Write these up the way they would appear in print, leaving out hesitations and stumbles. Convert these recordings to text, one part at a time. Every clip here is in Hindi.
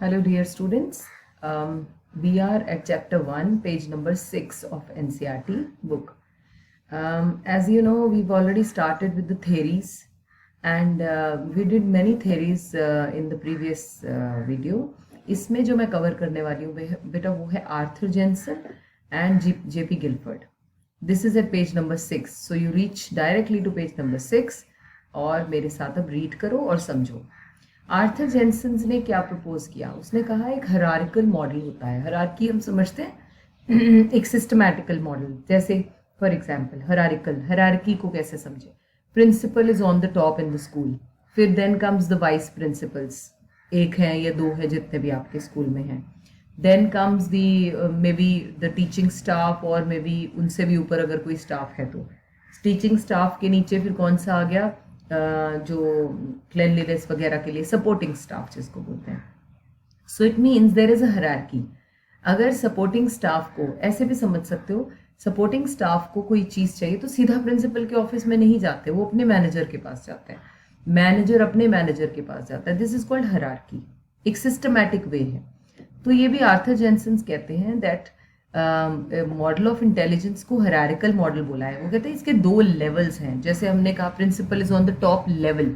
Hello, dear students. We are at chapter 1, page number 6 of NCERT book. As you know, we've already started with the theories, and we did many theories in the previous video. इसमें जो मैं कवर करने वाली हूँ बेटा वो है Arthur Jensen and JP Guilford. This is at page number 6. So you reach directly to page number 6 और मेरे साथ अब रीड करो और समझो. आर्थर जेनसन ने क्या प्रपोज किया? उसने कहा एक हायरार्किकल मॉडल होता है. हायरार्की हम समझते हैं एक सिस्टमैटिकल मॉडल. जैसे फॉर एग्जांपल हायरार्की को कैसे समझे? Principal is on the top in the school, फिर then comes the vice principals, एक है या दो है जितने भी आपके स्कूल में हैं. Then comes the may be the teaching staff, और मे बी उनसे भी ऊपर अगर कोई स्टाफ है तो टीचिंग स्टाफ के नीचे फिर कौन सा आ गया? जो क्लेनलीनेस वगैरह के लिए सपोर्टिंग स्टाफ जिसको बोलते हैं. So it means there is a hierarchy. अगर सपोर्टिंग स्टाफ को ऐसे भी समझ सकते हो, सपोर्टिंग स्टाफ को कोई चीज़ चाहिए तो सीधा प्रिंसिपल के ऑफिस में नहीं जाते, वो अपने मैनेजर के पास जाते हैं, मैनेजर अपने मैनेजर के पास जाता है. This is called hierarchy. एक सिस्टमैटिक वे है. तो ये भी आर्थर जेनसन कहते हैं दैट मॉडल ऑफ इंटेलिजेंस को हायरार्किकल मॉडल बोला है. वो कहते हैं इसके दो लेवल्स हैं. जैसे हमने कहा principal is on the top level,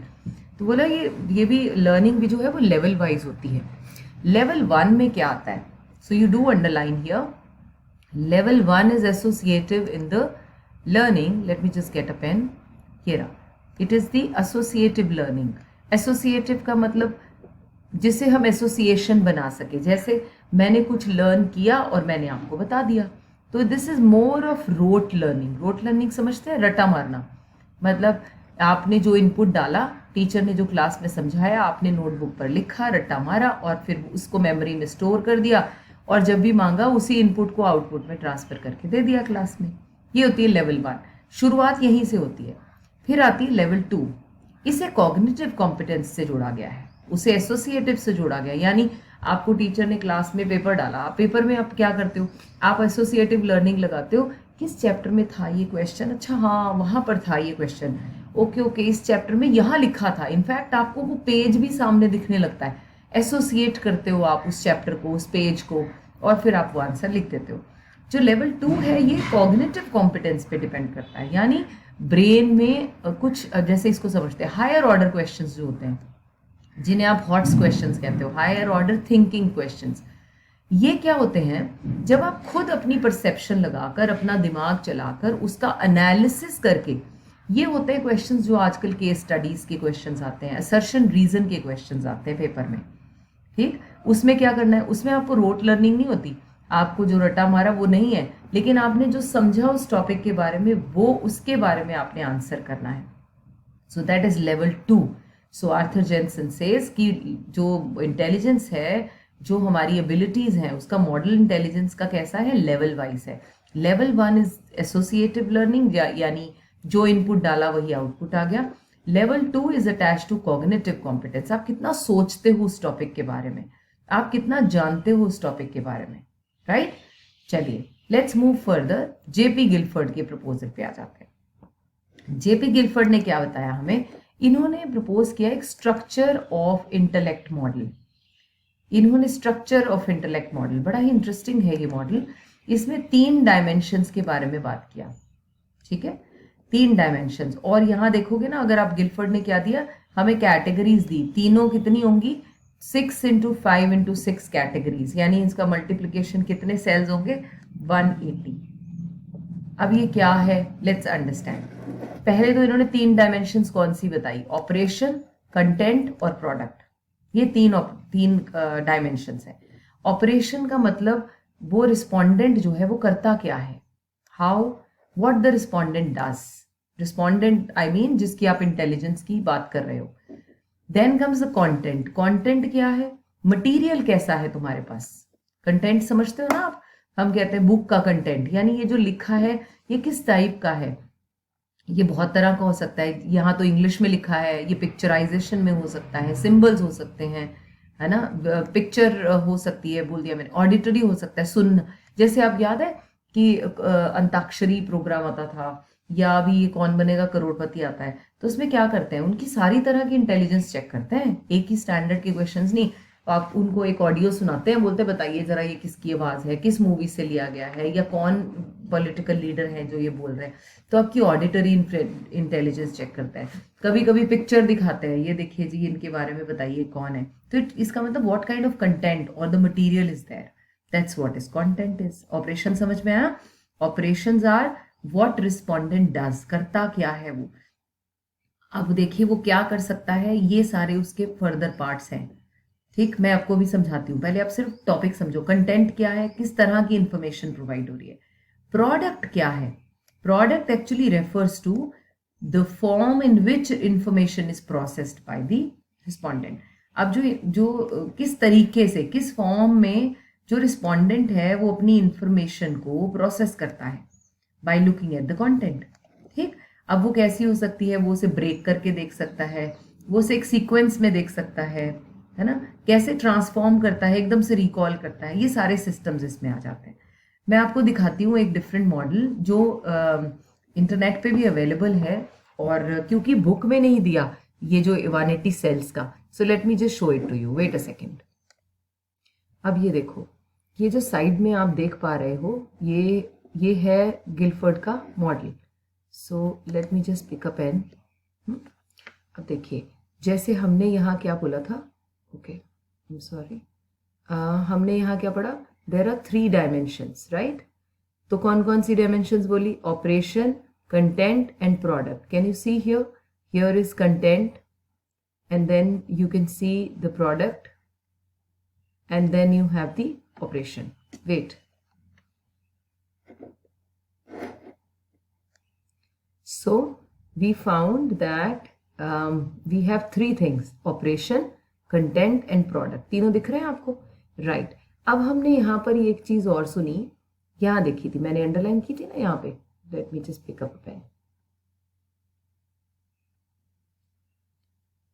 तो बोला ये भी लर्निंग भी जो है वो लेवल वाइज होती है. लेवल 1 में क्या आता है? So you do underline here. Level 1 is associative in the learning. Let me just get a pen. Here it is the associative learning. Associative का मतलब जिसे हम एसोसिएशन बना सके. जैसे मैंने कुछ लर्न किया और मैंने आपको बता दिया, तो this is more of rote learning. Rote learning समझते हैं? रटा मारना. मतलब आपने जो इनपुट डाला, टीचर ने जो क्लास में समझाया, आपने नोटबुक पर लिखा, रटा मारा और फिर उसको मेमोरी में स्टोर कर दिया, और जब भी मांगा उसी इनपुट को आउटपुट में ट्रांसफर करके दे दिया क्लास में. ये होती है लेवल 1. शुरुआत यहीं से होती है. फिर आती है लेवल 2. इसे कॉग्निटिव कॉम्पिटेंस से जोड़ा गया है, उसे एसोसिएटिव से जोड़ा गया. यानी आपको टीचर ने क्लास में पेपर डाला, आप पेपर में आप क्या करते हो? आप एसोसिएटिव लर्निंग लगाते हो. किस चैप्टर में था ये क्वेश्चन? अच्छा हाँ, वहाँ पर था ये क्वेश्चन. ओके, इस चैप्टर में यहाँ लिखा था. इनफैक्ट आपको वो पेज भी सामने दिखने लगता है. एसोसिएट करते हो आप उस चैप्टर को, उस पेज को, और फिर आप वो आंसर लिख देते हो. जो लेवल 2 है ये कॉग्निटिव कॉम्पिटेंस पे डिपेंड करता है. यानी ब्रेन में कुछ, जैसे इसको समझते हैं हायर ऑर्डर क्वेश्चंस जो होते हैं, जिन्हें आप हॉट्स क्वेश्चंस कहते हो, हायर ऑर्डर थिंकिंग क्वेश्चंस. ये क्या होते हैं? जब आप खुद अपनी परसेप्शन लगाकर, अपना दिमाग चलाकर उसका एनालिसिस करके, ये होते हैं क्वेश्चंस जो आजकल केस स्टडीज के क्वेश्चंस आते हैं, असर्शन रीजन के क्वेश्चंस आते हैं पेपर में. ठीक, उसमें क्या करना है? उसमें आपको रोट लर्निंग नहीं होती. आपको जो रटा मारा वो नहीं है, लेकिन आपने जो समझा उस टॉपिक के बारे में, वो उसके बारे में आपने आंसर करना है. So that is level 2. So Arthur Jensen says कि जो इंटेलिजेंस है, जो हमारी एबिलिटीज हैं, उसका मॉडल इंटेलिजेंस का कैसा है? लेवल वाइज है. लेवल 1 इज एसोसिएटिव लर्निंग, यानी जो इनपुट डाला वही आउटपुट आ गया. Level 2 is attach to cognitive competence. आप कितना सोचते हो उस टॉपिक के बारे में, आप कितना जानते हो उस टॉपिक के बारे में. राइट, चलिए let's move further. JP Gilford के प्रपोजल पे आ जाते हैं. जेपी गिलफर्ड ने क्या बताया हमें? इन्होंने प्रपोज किया एक स्ट्रक्चर ऑफ इंटेलेक्ट मॉडल. इन्होंने स्ट्रक्चर ऑफ इंटेलेक्ट मॉडल, बड़ा ही इंटरेस्टिंग है ये मॉडल. इसमें 3 डायमेंशंस के बारे में बात किया. ठीक है, 3 डायमेंशंस. और यहाँ देखोगे ना, अगर आप गिलफर्ड ने क्या दिया हमें? कैटेगरीज दी. तीनों कितनी होंगी? 6 × 5 × 6 कैटेगरीज. यानी इसका मल्टीप्लीकेशन कितने सेल्स होंगे? 180. अब ये क्या है? Let's understand. पहले तो इन्होंने 3 डायमेंशंस कौन सी बताई? ऑपरेशन, कंटेंट और प्रोडक्ट. ये तीन डायमेंशंस हैं. ऑपरेशन का मतलब वो रिस्पोंडेंट जो है वो करता क्या है, how, what the respondent does. Respondent I mean जिसकी आप इंटेलिजेंस की बात कर रहे हो. Then comes the content. Content क्या है? मटेरियल कैसा है तुम्हारे पास. कंटेंट समझते हो ना आप? हम कहते हैं बुक का कंटेंट, यानी ये जो लिखा है ये किस टाइप का है. ये बहुत तरह का हो सकता है. यहाँ तो इंग्लिश में लिखा है, ये पिक्चराइजेशन में हो सकता है, सिंबल्स हो सकते हैं, है ना, पिक्चर हो सकती है, बोल दिया मैंने. ऑडिटरी हो सकता है, सुन. जैसे आप याद है कि अंताक्षरी प्रोग्राम आता था, या अभी ये कौन बनेगा करोड़पति आता है, तो उसमें क्या करते हैं? उनकी सारी तरह की इंटेलिजेंस चेक करते हैं, एक ही स्टैंडर्ड के क्वेश्चंस नहीं. आप उनको एक ऑडियो सुनाते हैं, बोलते हैं बताइए जरा ये किसकी आवाज़ है, किस मूवी से लिया गया है, या कौन पॉलिटिकल लीडर है जो ये बोल रहे हैं, तो आपकी ऑडिटरी इंटेलिजेंस चेक करता है। कभी कभी पिक्चर दिखाते हैं, ये देखिए जी इनके बारे में बताइए कौन है, तो इसका मतलब व्हाट काइंड ऑफ कंटेंट और the material is there, that's what is content is. Operation समझ में आया? Operations are what respondent does, करता क्या है वो। अब देखिए वो क्या कर सकता है, ये सारे उसके फर्दर पार्ट्स हैं। ठीक, मैं आपको भी समझाती हूँ, पहले आप सिर्फ टॉपिक समझो। कंटेंट क्या है, किस तरह की इंफॉर्मेशन प्रोवाइड हो रही है। प्रोडक्ट क्या है? Product actually refers to the form in which information is processed by the respondent. अब जो जो किस तरीके से, किस फॉर्म में जो रिस्पोंडेंट है वो अपनी इंफॉर्मेशन को प्रोसेस करता है bye looking at the content. ठीक, अब वो कैसी हो सकती है, वो उसे ब्रेक करके देख सकता है, वो उसे एक सीक्वेंस में देख सकता है ना, कैसे ट्रांसफॉर्म करता है, एकदम से रिकॉल करता है, ये सारे सिस्टम्स इसमें आ जाते हैं। मैं आपको दिखाती हूँ एक डिफरेंट मॉडल जो इंटरनेट पे भी अवेलेबल है, और क्योंकि बुक में नहीं दिया ये जो इवानिटी सेल्स का, so let me just show it to you, wait a second. अब ये देखो, ये जो साइड में आप देख पा रहे हो, ये है गिलफर्ड का model. So let me just pick a pen. अब देखिए, जैसे हमने यहाँ क्या बोला था, ओके आई एम सॉरी, हमने यहाँ क्या पढ़ा, देर आर 3 डायमेंशंस, राइट। तो कौन कौन सी डायमेंशंस बोली? Operation, content and product. Can you see here, here is content and then you can see the product and then you have the operation. Wait, so we found that we have 3 things: operation, content and product. तीनों दिख रहे हैं आपको, right? अब हमने यहाँ पर ये एक चीज और सुनी, यहाँ देखी थी मैंने, अंडरलाइन की थी ना यहाँ पे। Let me just pick up a pen.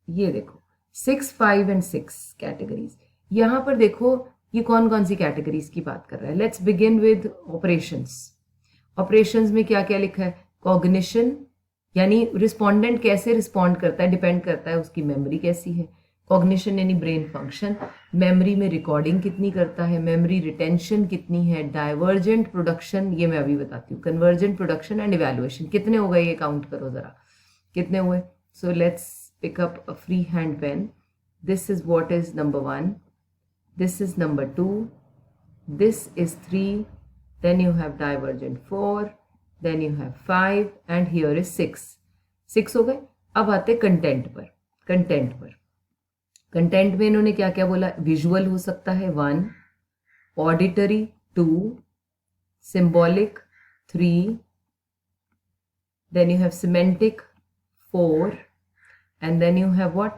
ये देखो 6, 5 एंड 6 कैटेगरीज। यहां पर देखो ये कौन कौन सी कैटेगरीज की बात कर रहा है। Let's begin with operations. Operations में क्या क्या लिखा है? कॉग्निशन, यानी रिस्पोंडेंट कैसे रिस्पॉन्ड करता है, डिपेंड करता है उसकी मेमोरी कैसी है। कॉग्निशन यानी ब्रेन फंक्शन, मेमोरी में रिकॉर्डिंग कितनी करता है, मेमोरी रिटेंशन कितनी है। डाइवर्जेंट प्रोडक्शन, ये मैं अभी बताती हूँ। Convergent production and evaluation. कितने हो गए ये काउंट करो जरा, कितने हुए। So let's pick up a free hand pen. This is what is number 1, this is number 2, this is 3, then you have divergent 4, then you have 5 and here is 6 हो गए। अब आते कंटेंट पर। कंटेंट में इन्होंने क्या क्या बोला? विजुअल हो सकता है 1, auditory 2, symbolic 3, then you have semantic 4, and then you have what?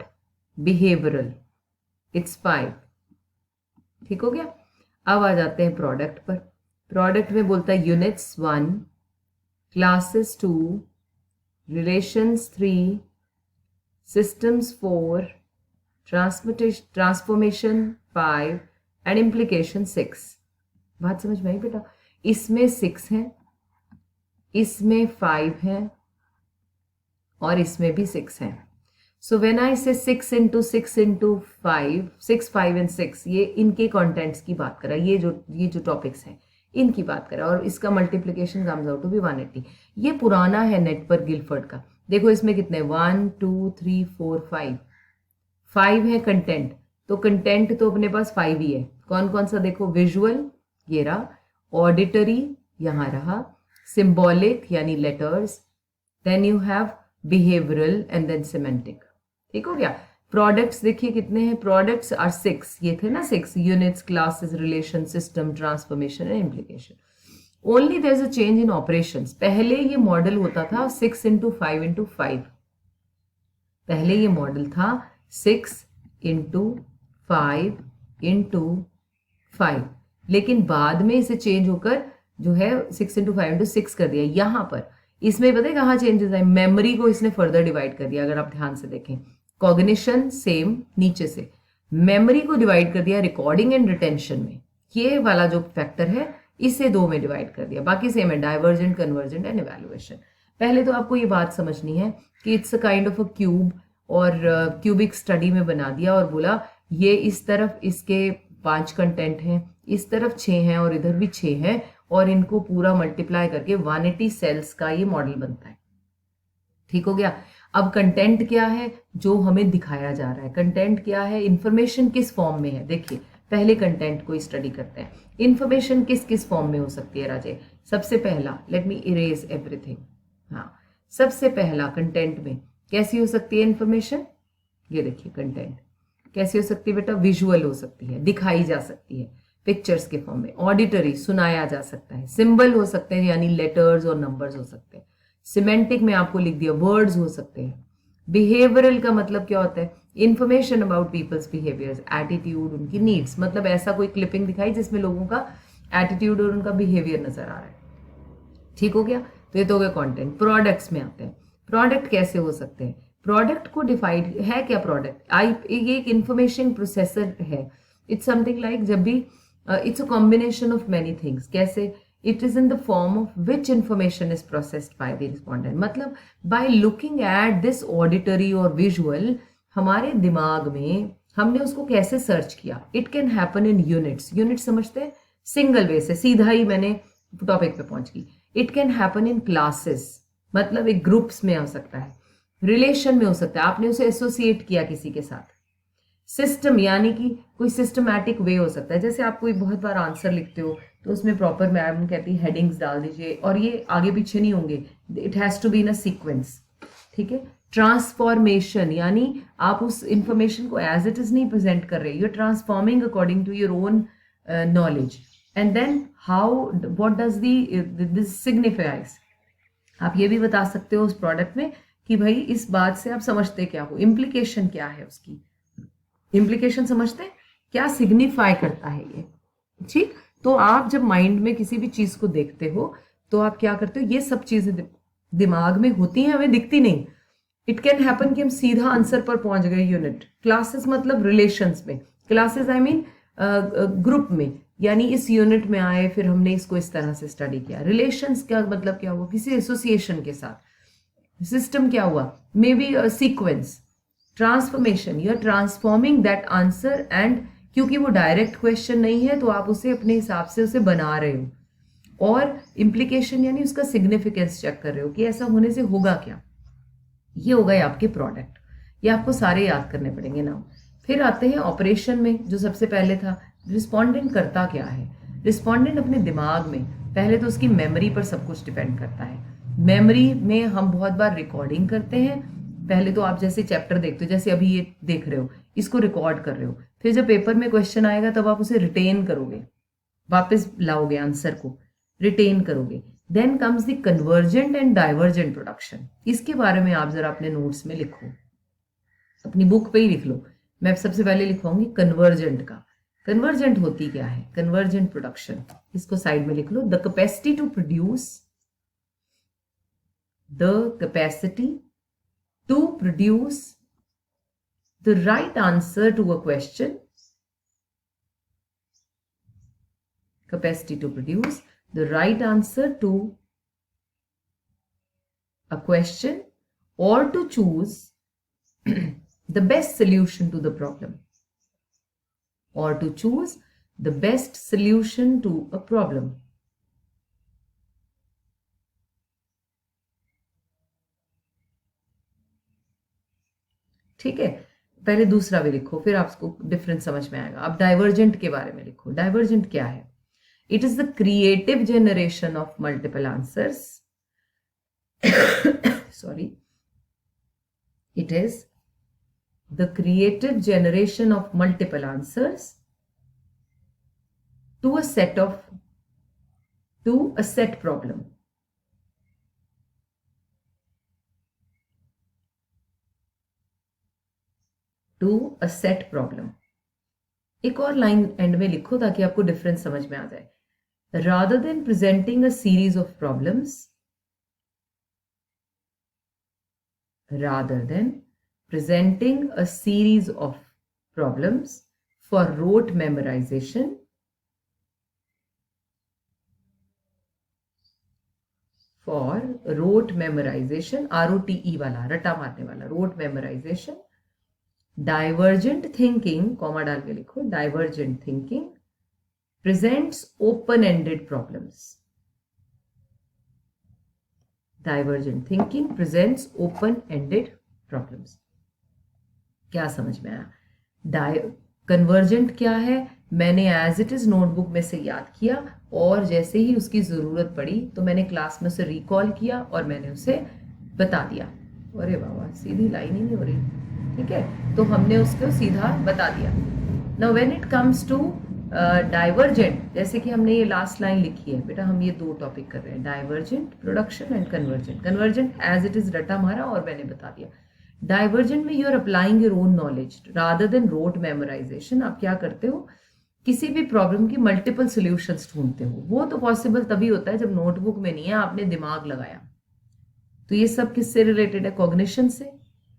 Behavioral, it's 5। ठीक हो गया। अब आ जाते हैं प्रोडक्ट पर। प्रोडक्ट में बोलता है units 1, classes 2, relations 3, systems 4, transformation 5 and implication 6। बात समझ में आई बेटा? इसमें 6 है, इसमें 5 है और इसमें भी 6 है। So when I say 6 into 6 into 5, 6, 5 and 6, ये इनके कंटेंट्स की बात कर रहा है। ये जो टॉपिक्स हैं इनकी बात कर रहा है, और इसका multiplication comes out to be 180। ये पुराना है नेट पर गिलफर्ड का। देखो इसमें कितने, 1 2 3 4 5 है कंटेंट। तो कंटेंट तो अपने पास 5 ही है। कौन कौन सा देखो? विजुअल ये रहा, ऑडिटरी यहाँ रहा, सिंबॉलिक यानी letters, then you have behavioural and then semantic. ठीक हो गया। प्रोडक्ट्स देखिए कितने हैं? प्रोडक्ट्स आर 6, ये थे ना 6, units, classes, relation, system, transformation and implication. Only there is a change in operations. पहले ये मॉडल होता था 6 into 5 into 5। पहले ये मॉडल था 6 into 5 into 5, लेकिन बाद में इसे चेंज होकर जो है 6 into 5 into 6 कर दिया। यहां पर इसमें पता है कहाँ चेंजेस आए? मेमोरी को इसने फर्दर डिवाइड कर दिया। अगर आप ध्यान से देखें, कॉग्निशन सेम नीचे से, मेमोरी को डिवाइड कर दिया रिकॉर्डिंग एंड रिटेंशन में। ये वाला जो फैक्टर है इसे 2 में डिवाइड कर दिया, बाकी सेम है, डाइवर्जेंट, कन्वर्जेंट एंड इवैल्यूएशन। पहले तो आपको ये बात समझनी है कि it's a kind of a cube, और क्यूबिक स्टडी में बना दिया और बोला ये इस तरफ इसके 5 कंटेंट हैं, इस तरफ 6 हैं और इधर भी 6 हैं, और इनको पूरा मल्टीप्लाई करके 180 सेल्स का ये मॉडल बनता है। ठीक हो गया। अब कंटेंट क्या है जो हमें दिखाया जा रहा है, कंटेंट क्या है, इंफॉर्मेशन किस फॉर्म में है। देखिए पहले कंटेंट को स्टडी करते हैं। इंफॉर्मेशन किस किस फॉर्म में हो सकती है राजे। सबसे पहला, लेट मी इरेज एवरीथिंग। हाँ, सबसे पहला कंटेंट में कैसी हो सकती है इंफॉर्मेशन, ये देखिए कंटेंट कैसी हो सकती है बेटा, विजुअल हो सकती है, दिखाई जा सकती है पिक्चर्स के फॉर्म में, ऑडिटरी सुनाया जा सकता है, सिंबल हो सकते हैं यानी लेटर्स और नंबर्स हो सकते हैं, सिमेंटिक में आपको लिख दिया वर्ड्स हो सकते हैं, बिहेवियरल का मतलब क्या होता है, information about people's behaviours, attitude, उनकी नीड्स, मतलब ऐसा कोई क्लिपिंग दिखाई जिसमें लोगों का एटीट्यूड और उनका बिहेवियर नजर आ रहा है। ठीक हो गया, तो ये तो हो गया कंटेंट। प्रोडक्ट्स में आते हैं, प्रोडक्ट कैसे हो सकते हैं, प्रोडक्ट को डिफाइड है क्या, प्रोडक्ट ये एक इंफॉर्मेशन प्रोसेसर है। इट्स समथिंग लाइक जब भी it's a combination of many things, कैसे, it is in the form of which information is processed by the respondent, मतलब by looking at this auditory और विजुअल, हमारे दिमाग में हमने उसको कैसे सर्च किया। It can happen in units, unit समझते हैं, सिंगल वे से सीधा ही मैंने टॉपिक पे पहुंच गई। It can happen in classes, मतलब एक ग्रुप्स में हो सकता है, रिलेशन में हो सकता है, आपने उसे एसोसिएट किया किसी के साथ, सिस्टम यानी कि कोई सिस्टमैटिक वे हो सकता है, जैसे आप कोई बहुत बार आंसर लिखते हो तो उसमें प्रॉपर मैम कहती है हेडिंग्स डाल दीजिए और ये आगे पीछे नहीं होंगे, it has to be in a sequence. ठीक है। ट्रांसफॉर्मेशन यानी आप उस इंफॉर्मेशन को एज इट इज नहीं प्रेजेंट कर रहे, you are transforming according to your own knowledge, and then how what does this signifies. आप ये भी बता सकते हो उस प्रोडक्ट में कि भाई इस बात से आप समझते क्या हो, इम्प्लीकेशन क्या है उसकी, इम्प्लीकेशन समझते हैं क्या सिग्निफाई करता है ये। ठीक, तो आप जब माइंड में किसी भी चीज को देखते हो तो आप क्या करते हो, ये सब चीजें दिमाग में होती हैं, हमें दिखती नहीं। इट कैन हैपन कि हम सीधा आंसर पर पहुंच गए यूनिट, क्लासेस मतलब रिलेशंस में, क्लासेस आई मीन ग्रुप में, यानी इस यूनिट में आए फिर हमने इसको इस तरह से स्टडी किया। रिलेशंस का मतलब क्या हुआ, किसी एसोसिएशन के साथ। सिस्टम क्या हुआ, may be sequence. Transformation, you are transforming that answer, and क्योंकि वो डायरेक्ट क्वेश्चन नहीं है तो आप उसे अपने हिसाब से उसे बना रहे हो। और इम्प्लीकेशन यानी उसका सिग्निफिकेंस चेक कर रहे हो कि ऐसा होने से होगा क्या। ये हो गए आपके प्रोडक्ट, ये आपको सारे याद करने पड़ेंगे ना। फिर आते हैं ऑपरेशन में, जो सबसे पहले था, रिस्पोंडेंट करता क्या है। रिस्पोंडेंट अपने दिमाग में, पहले तो उसकी मेमोरी पर सब कुछ डिपेंड करता है। मेमोरी में हम बहुत बार रिकॉर्डिंग करते हैं, पहले तो आप जैसे चैप्टर देखते हो, जैसे अभी ये देख रहे हो, इसको रिकॉर्ड कर रहे हो, फिर जब पेपर में क्वेश्चन आएगा तब आप उसे रिटेन करोगे, वापस लाओगे आंसर को, रिटेन करोगे। Then comes the convergent and divergent production, इसके बारे में आप जरा अपने नोट्स में लिखो, अपनी बुक पे ही लिख लो। मैं सबसे पहले लिखवाऊंगी कन्वर्जेंट का। कन्वर्जेंट होती क्या है, कन्वर्जेंट प्रोडक्शन, इसको साइड में लिख लो। The capacity to produce, the capacity to produce the right answer to a question, capacity to produce the right answer to a question or to choose the best solution to the problem, or to choose the best solution to a problem. ठीक है, पहले दूसरा भी लिखो फिर आपको डिफरेंस समझ में आएगा। अब डाइवर्जेंट के बारे में लिखो। डाइवर्जेंट क्या है, it is the creative generation of multiple answers sorry, it is the creative generation of multiple answers to a set problem. To a set problem. एक और लाइन एंड में लिखो ताकि आपको डिफरेंस समझ में आ जाए। rather than presenting a series of problems, rather than presenting a series of problems for rote memorization, for rote memorization, ROTE वाला, रटा मारने वाला, rote memorization, divergent thinking, comma डाल के लिखो, divergent thinking presents open ended problems. Divergent thinking presents open ended problems. क्या समझ में आया? कन्वर्जेंट क्या है? मैंने एज इट इज नोटबुक में से याद किया और जैसे ही उसकी जरूरत पड़ी तो मैंने क्लास में उसे रिकॉल किया और मैंने उसे बता दिया। अरे बाबा, सीधी लाइन ही नहीं हो रही। ठीक है, तो हमने उसको सीधा बता दिया। Now when it comes to divergent, जैसे कि हमने ये लास्ट लाइन लिखी है बेटा, हम ये दो टॉपिक कर रहे हैं, divergent production and convergent. Convergent as it is रटा मारा और मैंने बता दिया। डाइवर्जेंट में you are applying your own knowledge rather than rote memorisation. आप क्या करते हो, किसी भी प्रॉब्लम की मल्टीपल सॉल्यूशंस ढूंढते हो। वो तो पॉसिबल तभी होता है जब नोटबुक में नहीं है, आपने दिमाग लगाया। तो ये सब किससे रिलेटेड है? कॉग्निशन से।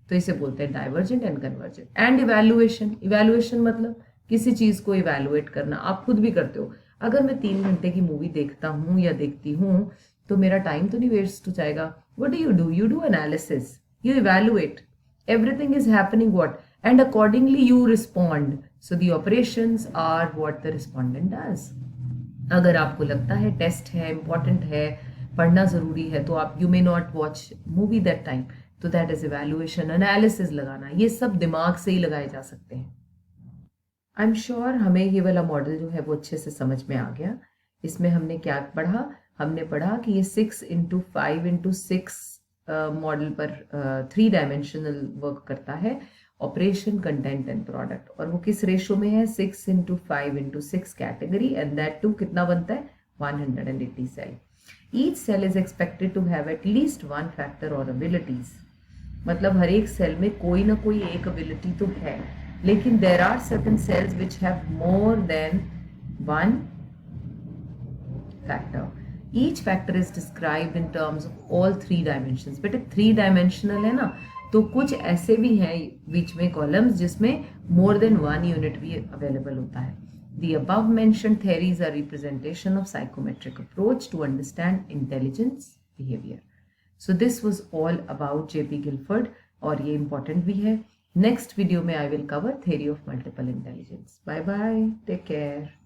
तो इसे बोलते हैं divergent and convergent. And evaluation, evaluation मतलब किसी चीज को इवैल्यूएट करना। आप खुद भी करते हो। अगर मैं 3 घंटे की मूवी देखता हूं या देखती हूं तो मेरा टाइम तो नहीं वेस्ट हो जाएगा। What do? You do analysis, you evaluate everything is happening what, and accordingly you respond. So the operations are what the respondent does. अगर आपको लगता है टेस्ट है, इंपॉर्टेंट है, पढ़ना जरूरी है, तो आप you may not watch movie that time. तो दैट इज इवैल्यूएशन। एनालिसिस लगाना, ये सब दिमाग से ही लगाए जा सकते हैं। आई एम श्योर हमें ये वाला मॉडल जो है वो अच्छे से समझ में आ गया। इसमें हमने क्या पढ़ा? हमने पढ़ा कि ये 6x5x6 मॉडल पर 3 डायमेंशनल वर्क करता है, ऑपरेशन, कंटेंट एंड प्रोडक्ट। और वो किस रेशो में है? 6x5x6 category, and that to कितना बनता है? 180 cell. Each cell is expected to have at least 1 factor और एबिलिटीज। मतलब हर एक सेल में कोई ना कोई एक एबिलिटी तो है, लेकिन there are certain cells which have more than 1 factor. Each factor is described in terms of all 3 dimensions. बेटे 3 डायमेंशनल है ना, तो कुछ ऐसे भी हैं बीच में कॉलम्स जिसमें more than 1 यूनिट भी अवेलेबल होता है। The above mentioned theories are representation of psychometric approach to understand intelligence behavior. So this was all about J.P. Guilford और ये important भी है। Next video में I will cover theory of multiple intelligence. Bye bye. Take care.